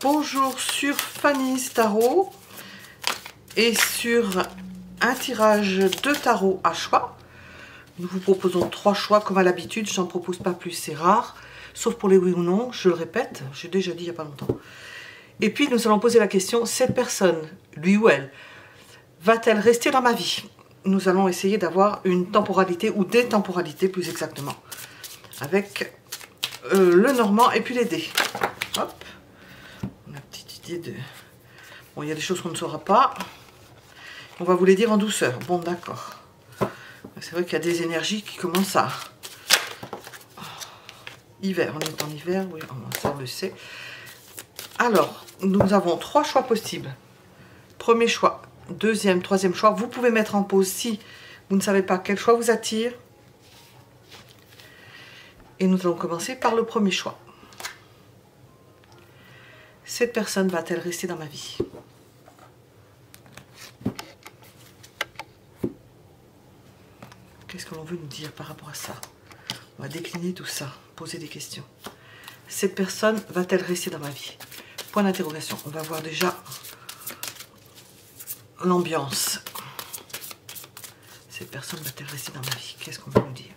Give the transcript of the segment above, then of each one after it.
Bonjour sur Fanny's Tarot et sur un tirage de tarot à choix. Nous vous proposons 3 choix comme à l'habitude, j'en propose pas plus, c'est rare, sauf pour les oui ou non, je le répète, j'ai déjà dit il n'y a pas longtemps. Et puis nous allons poser la question, cette personne, lui ou elle, va-t-elle rester dans ma vie? Nous allons essayer d'avoir une temporalité ou des temporalités plus exactement, avec le normand et puis les dés. Hop. On a une petite idée de... Bon, il y a des choses qu'on ne saura pas. On va vous les dire en douceur. Bon, d'accord. C'est vrai qu'il y a des énergies qui commencent à... Hiver, on est en hiver, oui, ça on le sait. Alors, nous avons 3 choix possibles. Premier choix, deuxième, troisième choix. Vous pouvez mettre en pause si vous ne savez pas quel choix vous attire. Et nous allons commencer par le premier choix. Cette personne va-t-elle rester dans ma vie? Qu'est-ce que l'on veut nous dire par rapport à ça? On va décliner tout ça, poser des questions. Cette personne va-t-elle rester dans ma vie? Point d'interrogation. On va voir déjà l'ambiance. Cette personne va-t-elle rester dans ma vie? Qu'est-ce qu'on veut nous dire?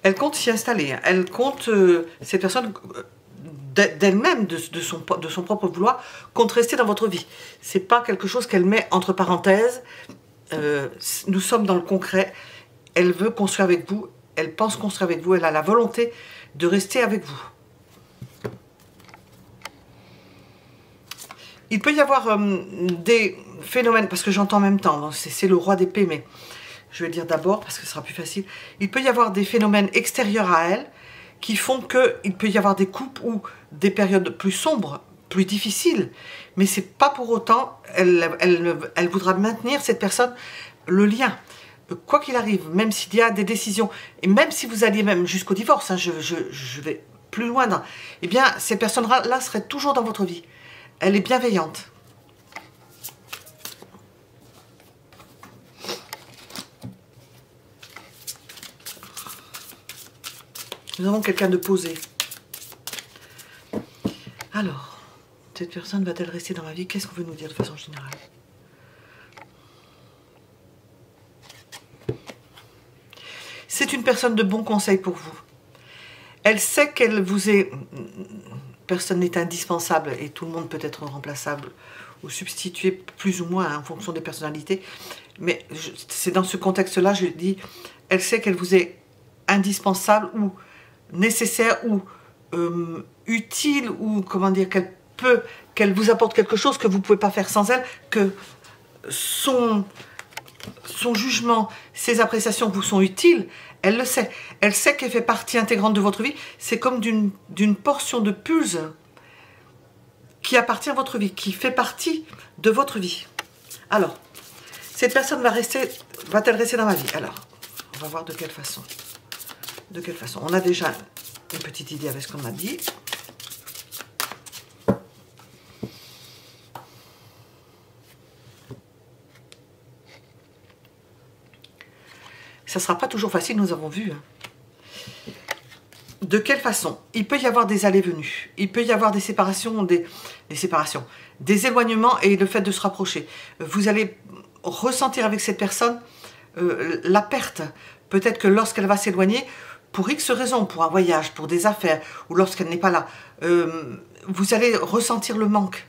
Elle compte s'y installer. Hein. Elle compte, cette personne... d'elle-même, de son propre vouloir, compte rester dans votre vie. C'est pas quelque chose qu'elle met entre parenthèses. Nous sommes dans le concret. Elle veut construire avec vous. Elle pense construire avec vous. Elle a la volonté de rester avec vous. Il peut y avoir des phénomènes, parce que j'entends en même temps, c'est le roi d'épée, mais je vais le dire d'abord parce que ce sera plus facile. Il peut y avoir des phénomènes extérieurs à elle qui font qu'il peut y avoir des coupes ou des périodes plus sombres, plus difficiles. Mais c'est pas pour autant, elle voudra maintenir, cette personne, le lien. Quoi qu'il arrive, même s'il y a des décisions, et même si vous alliez même jusqu'au divorce, hein, je vais plus loin, eh bien, ces personnes-là seraient toujours dans votre vie. Elle est bienveillante. Nous avons quelqu'un de posé. Alors, cette personne va-t-elle rester dans ma vie? Qu'est-ce qu'on veut nous dire de façon générale? C'est une personne de bon conseil pour vous. Elle sait qu'elle vous est... Personne n'est indispensable et tout le monde peut être remplaçable ou substitué plus ou moins hein, en fonction des personnalités. Mais c'est dans ce contexte-là, je dis, elle sait qu'elle vous est indispensable ou nécessaire ou utile ou comment dire qu'elle vous apporte quelque chose que vous ne pouvez pas faire sans elle, que son jugement, ses appréciations vous sont utiles, elle le sait. Elle sait qu'elle fait partie intégrante de votre vie. C'est comme d'une portion de pulse qui appartient à votre vie, qui fait partie de votre vie. Alors, cette personne va-t-elle rester dans ma vie? Alors, on va voir de quelle façon. De quelle façon? On a déjà une petite idée avec ce qu'on a dit. Ça ne sera pas toujours facile, nous avons vu. Hein. De quelle façon? Il peut y avoir des allées-venues. Il peut y avoir des séparations, des éloignements et le fait de se rapprocher. Vous allez ressentir avec cette personne la perte. Peut-être que lorsqu'elle va s'éloigner, pour X raisons, pour un voyage, pour des affaires, ou lorsqu'elle n'est pas là, vous allez ressentir le manque.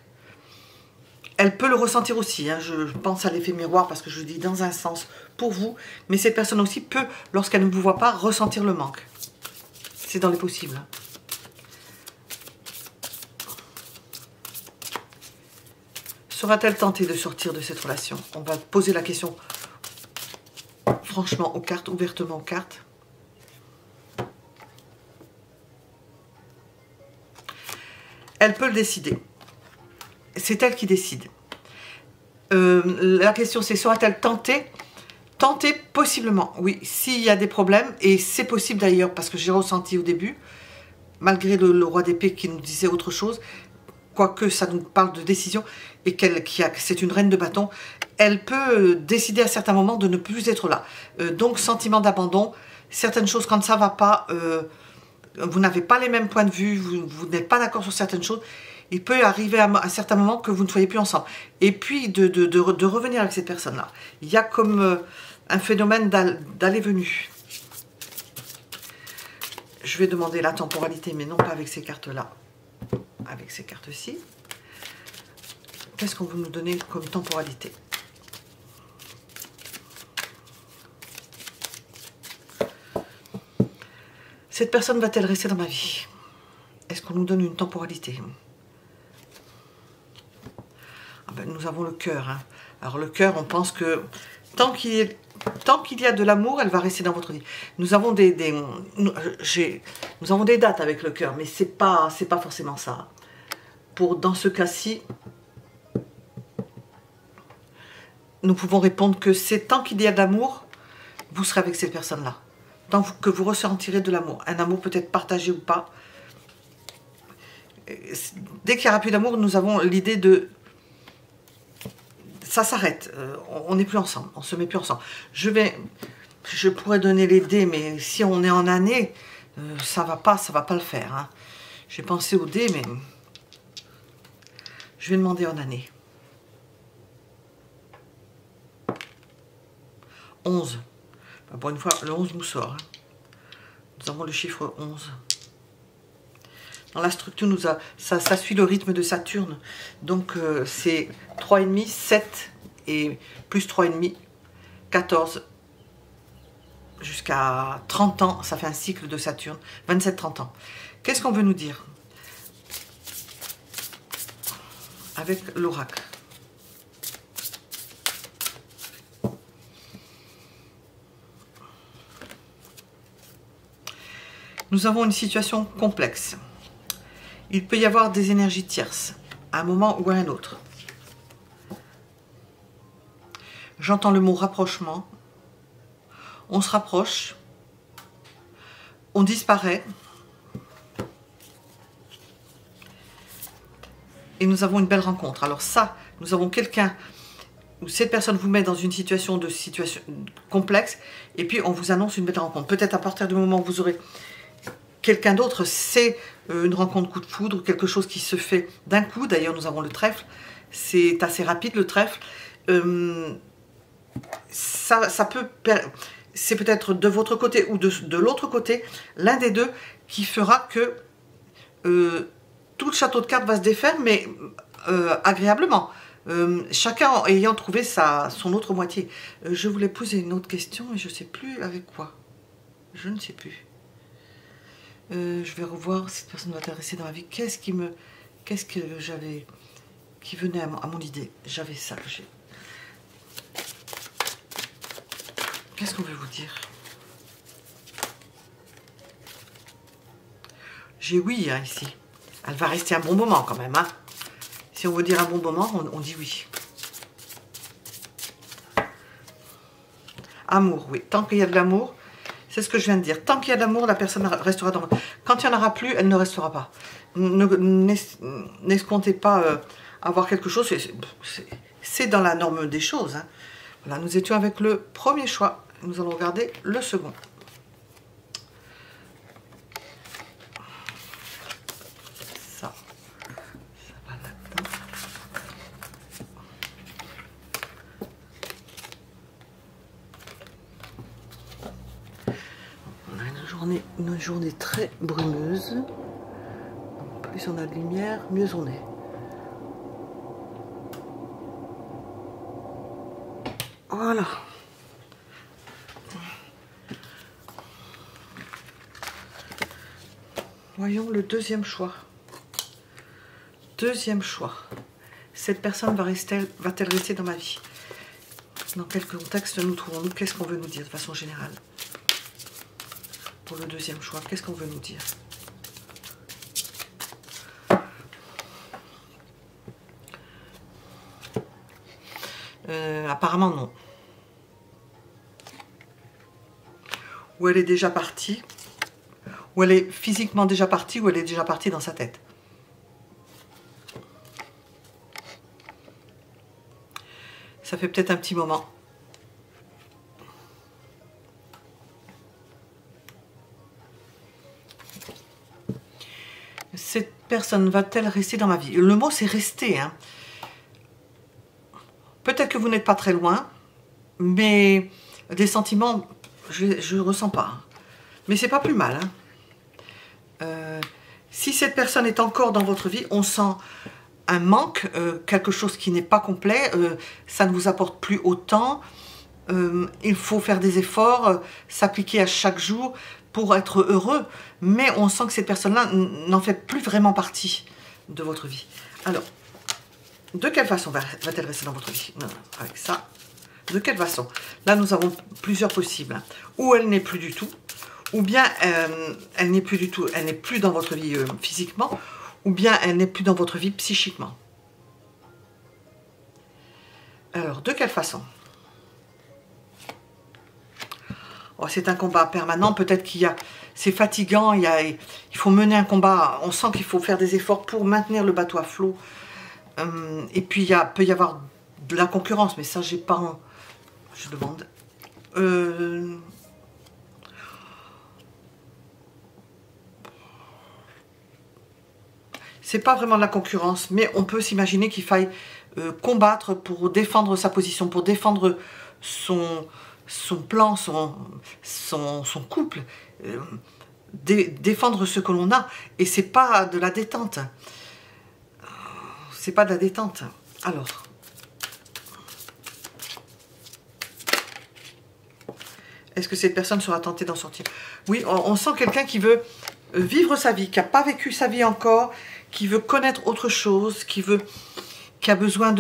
Elle peut le ressentir aussi, hein, je pense à l'effet miroir, parce que je dis dans un sens pour vous, mais cette personne aussi peut, lorsqu'elle ne vous voit pas, ressentir le manque. C'est dans les possibles. Hein. Sera-t-elle tentée de sortir de cette relation? On va poser la question franchement aux cartes, ouvertement aux cartes. Elle peut le décider. C'est elle qui décide. La question c'est, sera-t-elle tentée? Tentée possiblement, oui, s'il y a des problèmes, et c'est possible d'ailleurs, parce que j'ai ressenti au début, malgré le roi d'épée qui nous disait autre chose, quoique ça nous parle de décision, et c'est une reine de bâton, elle peut décider à certains moments de ne plus être là. Donc sentiment d'abandon, certaines choses, quand ça ne va pas, vous n'avez pas les mêmes points de vue, vous n'êtes pas d'accord sur certaines choses, il peut arriver à un certain moment que vous ne soyez plus ensemble. Et puis de revenir avec cette personne-là. Il y a comme un phénomène d'aller-venu. Je vais demander la temporalité, mais non pas avec ces cartes-là. Avec ces cartes-ci. Qu'est-ce qu'on veut nous donner comme temporalité? Cette personne va-t-elle rester dans ma vie? Est-ce qu'on nous donne une temporalité? Ah ben, nous avons le cœur. Hein. Alors le cœur, on pense que tant qu'il y a de l'amour, elle va rester dans votre vie. Nous avons nous avons des dates avec le cœur, mais c'est pas forcément ça. Dans ce cas-ci, nous pouvons répondre que c'est tant qu'il y a de l'amour, vous serez avec cette personne-là. Tant que vous ressentirez de l'amour. Un amour peut-être partagé ou pas. Dès qu'il n'y aura plus d'amour, nous avons l'idée de... Ça s'arrête. On n'est plus ensemble. On ne se met plus ensemble. Je pourrais donner les dés, mais si on est en année, ça va pas le faire. Hein. J'ai pensé aux dés, mais... Je vais demander en année. 11. Pour une fois, le 11 nous sort. Hein. Nous avons le chiffre 11. Dans la structure, ça suit le rythme de Saturne. Donc, c'est 3,5, 7 et plus 3,5, 14. Jusqu'à 30 ans, ça fait un cycle de Saturne. 27-30 ans. Qu'est-ce qu'on veut nous dire avec l'oracle? Nous avons une situation complexe. Il peut y avoir des énergies tierces, à un moment ou à un autre. J'entends le mot rapprochement. On se rapproche. On disparaît. Et nous avons une belle rencontre. Alors ça, nous avons quelqu'un où cette personne vous met dans une situation complexe et puis on vous annonce une belle rencontre. Peut-être à partir du moment où vous aurez quelqu'un d'autre, c'est une rencontre coup de foudre, quelque chose qui se fait d'un coup. D'ailleurs, nous avons le trèfle. C'est assez rapide, le trèfle. C'est peut-être de votre côté ou de l'autre côté, l'un des deux, qui fera que tout le château de cartes va se défaire, mais agréablement. Chacun ayant trouvé son autre moitié. Je voulais poser une autre question, et je ne sais plus avec quoi. Je ne sais plus. Je vais revoir si cette personne va intéresser dans la vie. Qu'est-ce que j'avais qui venait à mon idée? J'avais ça. Qu'est-ce qu'on veut vous dire? J'ai oui hein, ici. Elle va rester un bon moment quand même. Hein. Si on veut dire un bon moment, on dit oui. Amour, oui. Tant qu'il y a de l'amour, c'est ce que je viens de dire. Tant qu'il y a de l'amour, la personne restera dans... Quand il n'y en aura plus, elle ne restera pas. N'escomptez pas avoir quelque chose. C'est dans la norme des choses. Hein. Voilà, nous étions avec le premier choix. Nous allons regarder le second. Ça va là-dedans. On a une journée très brumeuse. Plus on a de lumière, mieux on est. Voilà. Voyons le deuxième choix. Deuxième choix. Cette personne va-t-elle rester dans ma vie? Dans quel contexte nous trouvons-nous? Qu'est-ce qu'on veut nous dire de façon générale? Pour le deuxième choix, qu'est-ce qu'on veut nous dire? Apparemment non. Ou elle est déjà partie, ou elle est physiquement déjà partie, ou elle est déjà partie dans sa tête. Ça fait peut-être un petit moment. personne va-t-elle rester dans ma vie? Le mot, c'est rester. Hein. Peut-être que vous n'êtes pas très loin, mais des sentiments, je ne ressens pas. Mais c'est pas plus mal. Hein. Si cette personne est encore dans votre vie, on sent un manque, quelque chose qui n'est pas complet, ça ne vous apporte plus autant. Il faut faire des efforts, s'appliquer à chaque jour pour être heureux, mais on sent que cette personne-là n'en fait plus vraiment partie de votre vie. Alors, de quelle façon va-t-elle rester dans votre vie? Avec ça, de quelle façon? Là, nous avons plusieurs possibles. Ou elle n'est plus du tout, ou bien elle n'est plus du tout, elle n'est plus dans votre vie physiquement, ou bien elle n'est plus dans votre vie psychiquement. Alors, de quelle façon? Oh, c'est un combat permanent, peut-être qu'il y a, c'est fatigant, il faut mener un combat, on sent qu'il faut faire des efforts pour maintenir le bateau à flot. Et puis il peut y avoir de la concurrence, mais ça j'ai pas, je demande. C'est pas vraiment de la concurrence, mais on peut s'imaginer qu'il faille combattre pour défendre sa position, pour défendre son plan, son couple, défendre ce que l'on a. Et c'est pas de la détente. C'est pas de la détente. Alors, est-ce que cette personne sera tentée d'en sortir? Oui, on sent quelqu'un qui veut vivre sa vie, qui n'a pas vécu sa vie encore, qui veut connaître autre chose, qui a besoin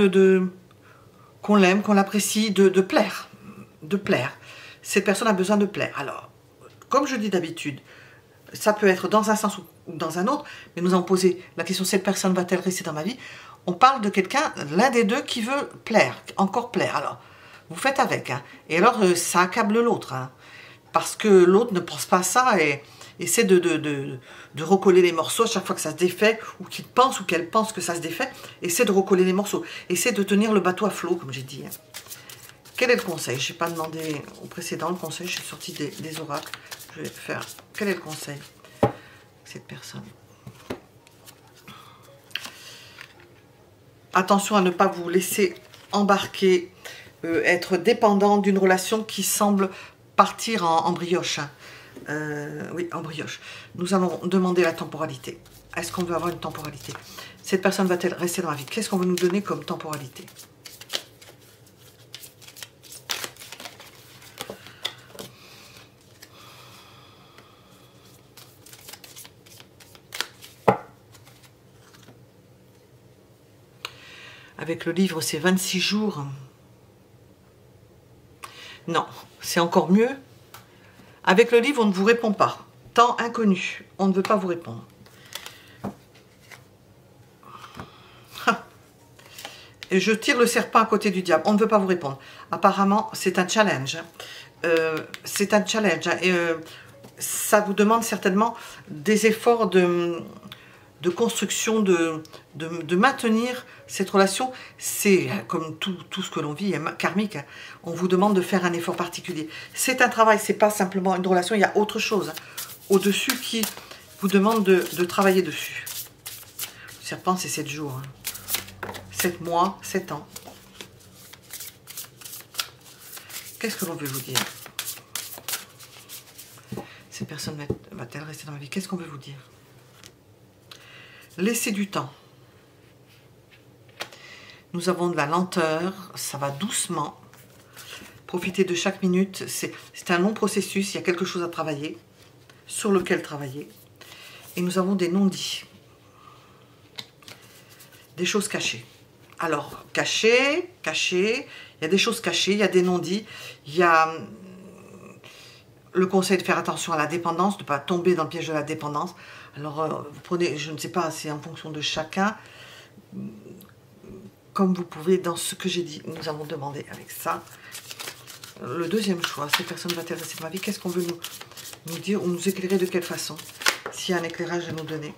qu'on l'aime, qu'on l'apprécie, de plaire. De plaire. Cette personne a besoin de plaire. Alors, comme je dis d'habitude, ça peut être dans un sens ou dans un autre, mais nous avons posé la question, cette personne va-t-elle rester dans ma vie? On parle de quelqu'un, l'un des deux qui veut plaire, encore plaire. Alors, vous faites avec. Hein. Et alors, ça accable l'autre. Hein, parce que l'autre ne pense pas à ça et essaie de recoller les morceaux à chaque fois que ça se défait, ou qu'il pense ou qu'elle pense que ça se défait, essaie de recoller les morceaux. Essaie de tenir le bateau à flot, comme j'ai dit. Hein. Quel est le conseil? Je n'ai pas demandé au précédent le conseil, je suis sortie des oracles. Je vais faire. Quel est le conseil de cette personne? Attention à ne pas vous laisser embarquer, être dépendant d'une relation qui semble partir en brioche. Hein. Oui, en brioche. Nous allons demander la temporalité. Est-ce qu'on veut avoir une temporalité? Cette personne va-t-elle rester dans la vie? Qu'est-ce qu'on veut nous donner comme temporalité? Avec le livre, c'est 26 jours. Non, c'est encore mieux. Avec le livre, on ne vous répond pas. Temps inconnu, on ne veut pas vous répondre. Et je tire le serpent à côté du diable, on ne veut pas vous répondre. Apparemment, c'est un challenge. C'est un challenge. Et ça vous demande certainement des efforts de construction, de maintenir cette relation. C'est comme tout ce que l'on vit, karmique. Hein. On vous demande de faire un effort particulier. C'est un travail, c'est pas simplement une relation, il y a autre chose hein, au-dessus qui vous demande de travailler dessus. Le serpent, c'est 7 jours. Hein. 7 mois, 7 ans. Qu'est-ce que l'on veut vous dire? Cette personne va-t-elle rester dans ma vie? Qu'est-ce qu'on veut vous dire? Laissez du temps. Nous avons de la lenteur, ça va doucement. Profitez de chaque minute. C'est un long processus, il y a quelque chose à travailler, sur lequel travailler. Et nous avons des non-dits. Des choses cachées. Alors, cachées, il y a des choses cachées, il y a des non-dits, il y a le conseil de faire attention à la dépendance, de ne pas tomber dans le piège de la dépendance. Alors, vous prenez, je ne sais pas, c'est en fonction de chacun, comme vous pouvez, dans ce que j'ai dit, nous avons demandé avec ça. Le deuxième choix, cette personne va-t-elle rester dans ma vie? Qu'est-ce qu'on veut nous dire ou nous éclairer de quelle façon? S'il y a un éclairage à nous donner.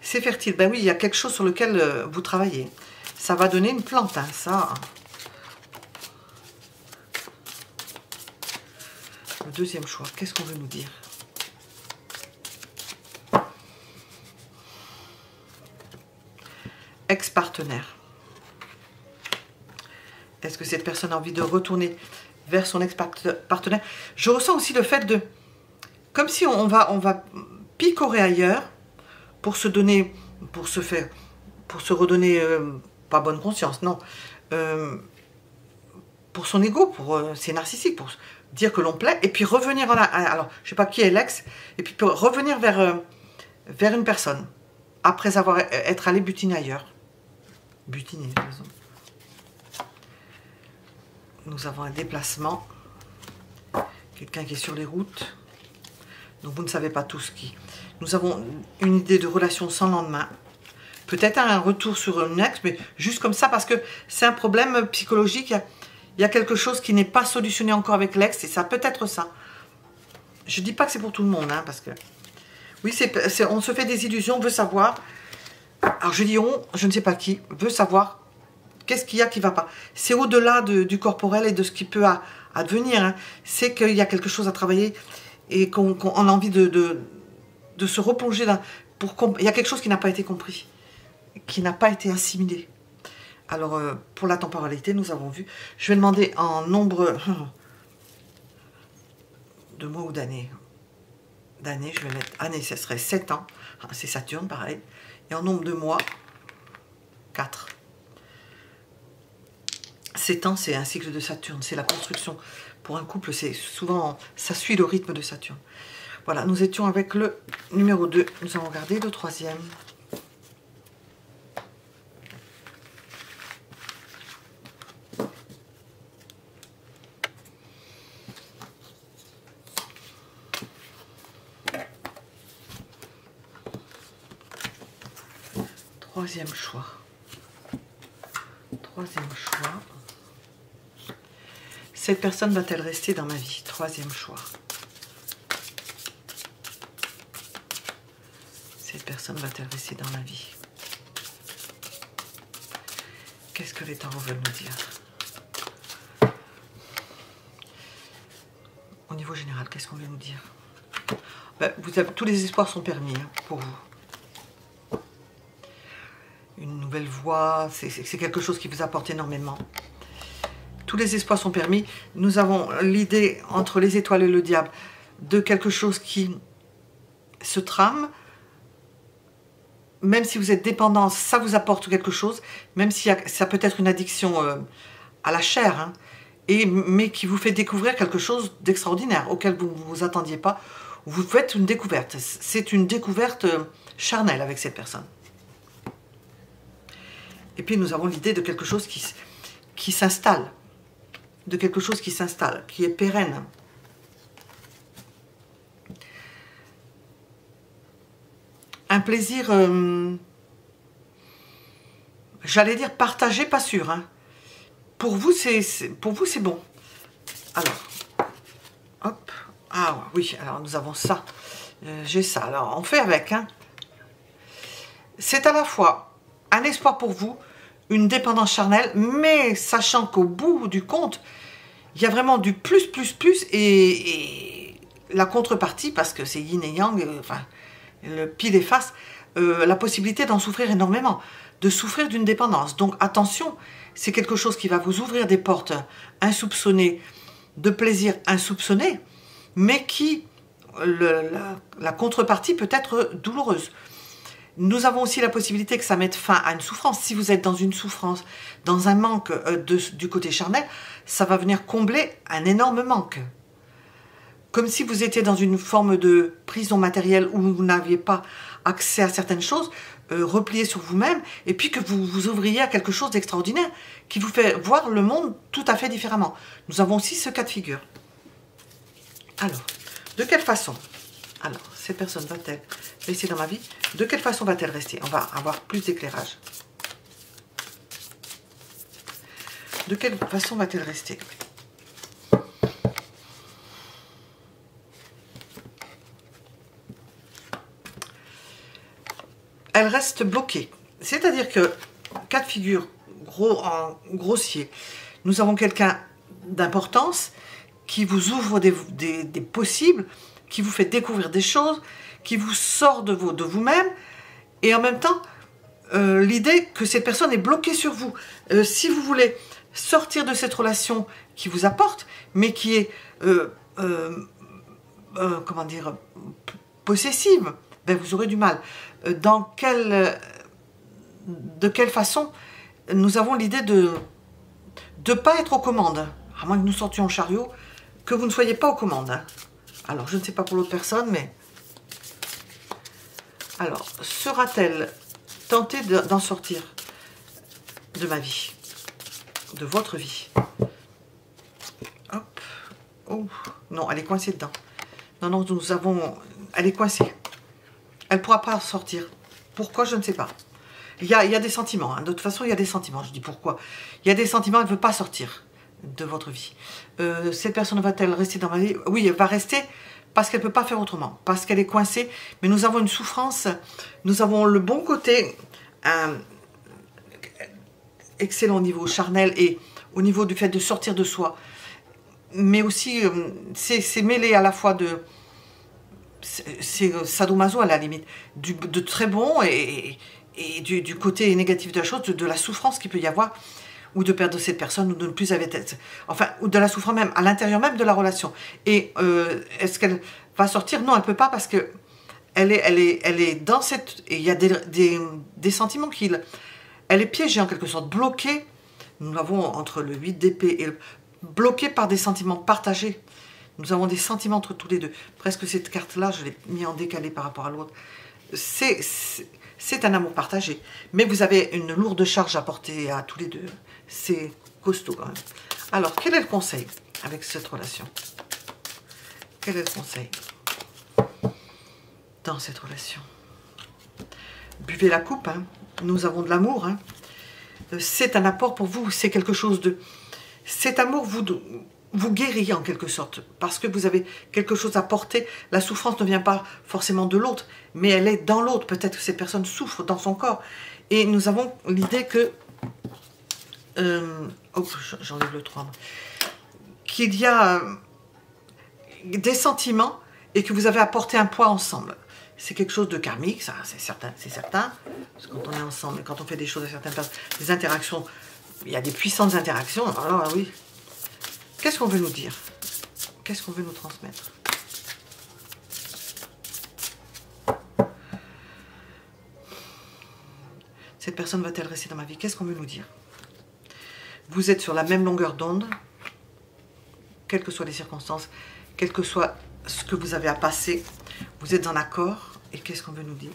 C'est fertile, ben oui, il y a quelque chose sur lequel vous travaillez. Ça va donner une plante, hein, ça. Le deuxième choix, qu'est-ce qu'on veut nous dire? ex-partenaire. Est-ce que cette personne a envie de retourner vers son ex-partenaire? Je ressens aussi le fait de... Comme si on va picorer ailleurs pour se donner, pour se redonner, pas bonne conscience, non. Pour son ego, c'est narcissique, pour dire que l'on plaît, et puis revenir alors, je ne sais pas qui est l'ex, et puis pour revenir vers une personne, après être allé butiner ailleurs. Butiner, j'ai raison. Nous avons un déplacement, quelqu'un qui est sur les routes, donc vous ne savez pas tout ce qui... Nous avons une idée de relation sans lendemain, peut-être un retour sur une ex, mais juste comme ça, parce que c'est un problème psychologique, il y a quelque chose qui n'est pas solutionné encore avec l'ex, et ça peut être ça. Je ne dis pas que c'est pour tout le monde, hein, parce que... Oui, on se fait des illusions, on veut savoir... Alors je dis on, je ne sais pas qui, veut savoir qu'est-ce qu'il y a qui ne va pas. C'est au-delà du corporel et de ce qui peut advenir. Hein. C'est qu'il y a quelque chose à travailler et qu'on a envie de se replonger dans... Il y a quelque chose qui n'a pas été compris, qui n'a pas été assimilé. Alors, pour la temporalité, nous avons vu. Je vais demander en nombre de mois ou d'années. D'années, je vais mettre... Années, ça serait 7 ans. C'est Saturne, pareil. Et en nombre de mois, 4. 7 ans, c'est un cycle de Saturne. C'est la construction. Pour un couple, c'est souvent... Ça suit le rythme de Saturne. Voilà, nous étions avec le numéro 2. Nous allons regarder le 3e. Troisième choix. Troisième choix. Cette personne va-t-elle rester dans ma vie? Troisième choix. Cette personne va-t-elle rester dans ma vie? Qu'est-ce que les tarots veulent nous dire? Au niveau général, qu'est-ce qu'on veut nous dire? Ben, tous les espoirs sont permis, hein, pour vous. Une nouvelle voie, c'est quelque chose qui vous apporte énormément. Tous les espoirs sont permis. Nous avons l'idée, entre les étoiles et le diable, de quelque chose qui se trame. Même si vous êtes dépendant, ça vous apporte quelque chose. Même si ça peut être une addiction à la chair, hein, mais qui vous fait découvrir quelque chose d'extraordinaire, auquel vous ne vous attendiez pas. Vous faites une découverte. C'est une découverte charnelle avec cette personne. Et puis nous avons l'idée de quelque chose qui s'installe, de quelque chose qui s'installe, qui est pérenne. Un plaisir, j'allais dire partagé, pas sûr. Hein. Pour vous, c'est bon. Alors, hop, ah oui, alors nous avons ça. J'ai ça, alors on fait avec. Hein. C'est à la fois un espoir pour vous, une dépendance charnelle, mais sachant qu'au bout du compte, il y a vraiment du plus, et la contrepartie, parce que c'est yin et yang, enfin, le pile et face, la possibilité d'en souffrir énormément, de souffrir d'une dépendance. Donc attention, c'est quelque chose qui va vous ouvrir des portes insoupçonnées, de plaisir insoupçonné, mais qui, la contrepartie peut être douloureuse. Nous avons aussi la possibilité que ça mette fin à une souffrance. Si vous êtes dans une souffrance, dans un manque du côté charnel, ça va venir combler un énorme manque. Comme si vous étiez dans une forme de prison matérielle où vous n'aviez pas accès à certaines choses, replié sur vous-même, et puis que vous vous ouvriez à quelque chose d'extraordinaire, qui vous fait voir le monde tout à fait différemment. Nous avons aussi ce cas de figure. Alors, de quelle façon? Alors, cette personne va-t-elle rester dans ma vie? De quelle façon va-t-elle rester? On va avoir plus d'éclairage. De quelle façon va-t-elle rester? Elle reste bloquée. C'est-à-dire que, cas de figure grossier, nous avons quelqu'un d'importance qui vous ouvre des possibles, qui vous fait découvrir des choses, qui vous sort de vous-même, et en même temps, l'idée que cette personne est bloquée sur vous. Si vous voulez sortir de cette relation qui vous apporte, mais qui est, comment dire, possessive, ben vous aurez du mal. De quelle façon? Nous avons l'idée de ne pas être aux commandes, à moins que nous sortions en chariot, que vous ne soyez pas aux commandes. Hein. Alors, je ne sais pas pour l'autre personne, mais... Alors, sera-t-elle tentée d'en sortir de ma vie, de votre vie? Hop. Oh, non, elle est coincée dedans. Non, non, nous avons... Elle est coincée. Elle ne pourra pas en sortir. Pourquoi? Je ne sais pas. Il y a des sentiments. Hein. De toute façon, il y a des sentiments. Je dis pourquoi. Il y a des sentiments, elle ne veut pas sortir de votre vie. Cette personne va-t-elle rester dans ma vie? Oui, elle va rester parce qu'elle ne peut pas faire autrement. Parce qu'elle est coincée. Mais nous avons une souffrance. Nous avons le bon côté excellent au niveau charnel et au niveau du fait de sortir de soi. Mais aussi, c'est mêlé à la fois de... C'est sadomaso à la limite. De très bon et du côté négatif de la chose, de la souffrance qu'il peut y avoir, ou de perdre cette personne, ou de ne plus avoir tête. Enfin, ou de la souffrance même, à l'intérieur même de la relation. Et est-ce qu'elle va sortir? Non, elle ne peut pas parce que elle est dans cette... Et il y a des sentiments qu'il... Elle est piégée en quelque sorte, bloquée. Nous l'avons entre le 8 d'épée et le... Bloquée par des sentiments partagés. Nous avons des sentiments entre tous les deux. Presque cette carte-là, je l'ai mis en décalé par rapport à l'autre. C'est un amour partagé. Mais vous avez une lourde charge à porter à tous les deux. C'est costaud quand même. Alors, quel est le conseil avec cette relation? Quel est le conseil dans cette relation? Buvez la coupe. Hein. Nous avons de l'amour. Hein. C'est un apport pour vous. C'est quelque chose de... Cet amour vous guérit en quelque sorte, parce que vous avez quelque chose à porter. La souffrance ne vient pas forcément de l'autre, mais elle est dans l'autre. Peut-être que cette personne souffre dans son corps. Et nous avons l'idée que... j'enlève le 3. Qu'il y a des sentiments et que vous avez apporté un poids ensemble. C'est quelque chose de karmique, ça, c'est certain. Parce que quand on est ensemble, quand on fait des choses à certaines personnes, des interactions, il y a des puissantes interactions. Alors oui. Qu'est-ce qu'on veut nous dire? Qu'est-ce qu'on veut nous transmettre? Cette personne va-t-elle rester dans ma vie? Qu'est-ce qu'on veut nous dire? Vous êtes sur la même longueur d'onde, quelles que soient les circonstances, quel que soit ce que vous avez à passer, vous êtes en accord. Et qu'est-ce qu'on veut nous dire?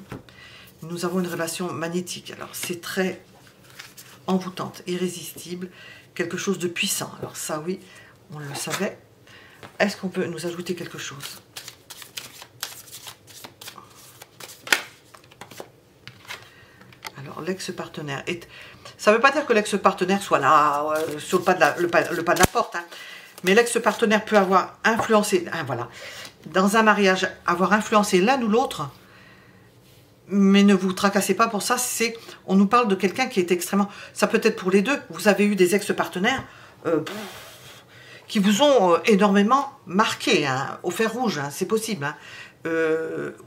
Nous avons une relation magnétique. Alors, c'est très envoûtante, irrésistible, quelque chose de puissant. Alors ça, oui, on le savait. Est-ce qu'on peut nous ajouter quelque chose? Alors, l'ex-partenaire est... Ça ne veut pas dire que l'ex-partenaire soit là, sur le pas de la porte, hein. Mais l'ex-partenaire peut avoir influencé, hein, voilà, dans un mariage, avoir influencé l'un ou l'autre, mais ne vous tracassez pas pour ça, on nous parle de quelqu'un qui est extrêmement... Ça peut être pour les deux, vous avez eu des ex-partenaires qui vous ont énormément marqué, hein, au fer rouge, hein, c'est possible, hein,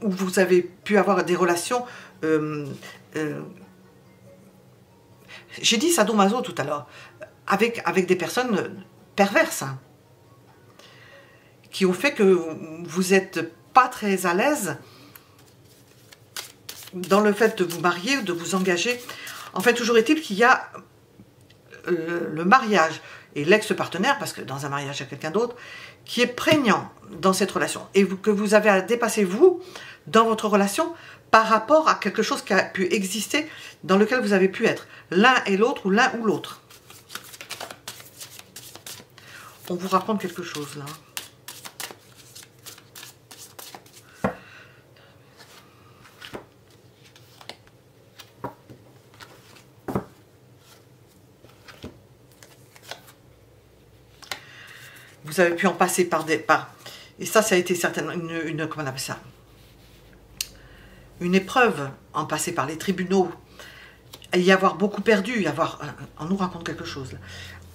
où vous avez pu avoir des relations... J'ai dit sadomaso tout à l'heure, avec des personnes perverses, hein, qui ont fait que vous n'êtes pas très à l'aise dans le fait de vous marier ou de vous engager. Enfin, toujours est-il qu'il y a le mariage et l'ex-partenaire, parce que dans un mariage, il y a quelqu'un d'autre, qui est prégnant dans cette relation, et que vous avez à dépasser, vous, dans votre relation, par rapport à quelque chose qui a pu exister, dans lequel vous avez pu être, l'un et l'autre, ou l'un ou l'autre. On vous raconte quelque chose, là. Vous avez pu en passer par des... et ça a été certainement comment on appelle ça? Une épreuve, en passer par les tribunaux, y avoir beaucoup perdu, on nous raconte quelque chose, là.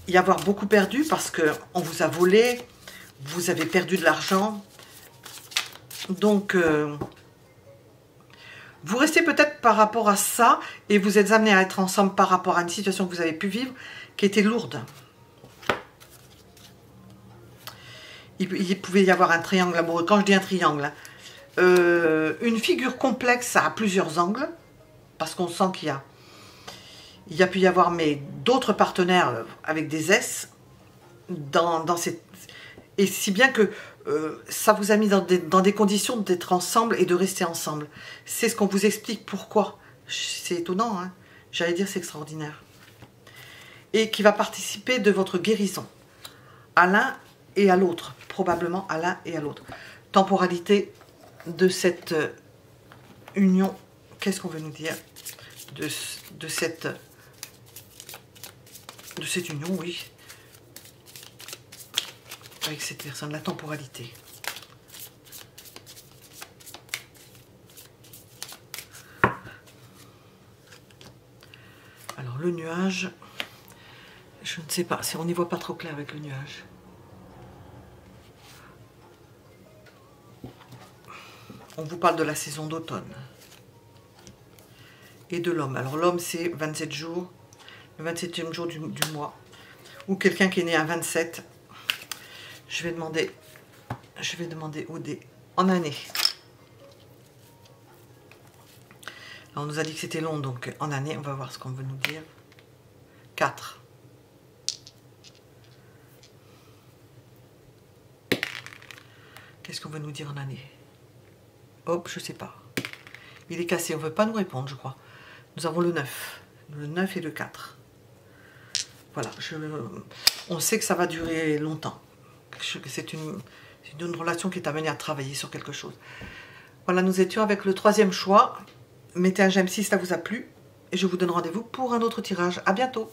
Y avoir beaucoup perdu parce qu'on vous a volé, vous avez perdu de l'argent, donc Vous restez peut-être par rapport à ça et vous êtes amenés à être ensemble par rapport à une situation que vous avez pu vivre qui était lourde. Il pouvait y avoir un triangle amoureux. Quand je dis un triangle, une figure complexe à plusieurs angles, parce qu'on sent qu'il y a pu y avoir d'autres partenaires avec des S dans cette... Et si bien que ça vous a mis dans des conditions d'être ensemble et de rester ensemble. C'est ce qu'on vous explique pourquoi. C'est étonnant, hein. J'allais dire c'est extraordinaire. Et qui va participer de votre guérison. À l'un et à l'autre. Probablement à l'un et à l'autre. Temporalité de cette union. Qu'est-ce qu'on veut nous dire de cette union, oui. Avec cette personne, la temporalité. Alors le nuage, je ne sais pas, on n'y voit pas trop clair avec le nuage. On vous parle de la saison d'automne. Et de l'homme. Alors l'homme c'est 27 jours, le 27e jour du mois. Ou quelqu'un qui est né à 27. Je vais demander au dé en année. Alors, on nous a dit que c'était long, donc en année, on va voir ce qu'on veut nous dire. 4. Qu'est-ce qu'on veut nous dire en année? Hop, je sais pas. Il est cassé, on ne veut pas nous répondre, je crois. Nous avons le 9. Le 9 et le 4. Voilà, on sait que ça va durer longtemps. C'est une relation qui est amenée à travailler sur quelque chose. Voilà, nous étions avec le 3e choix. Mettez un j'aime si ça vous a plu. Et je vous donne rendez-vous pour un autre tirage. À bientôt.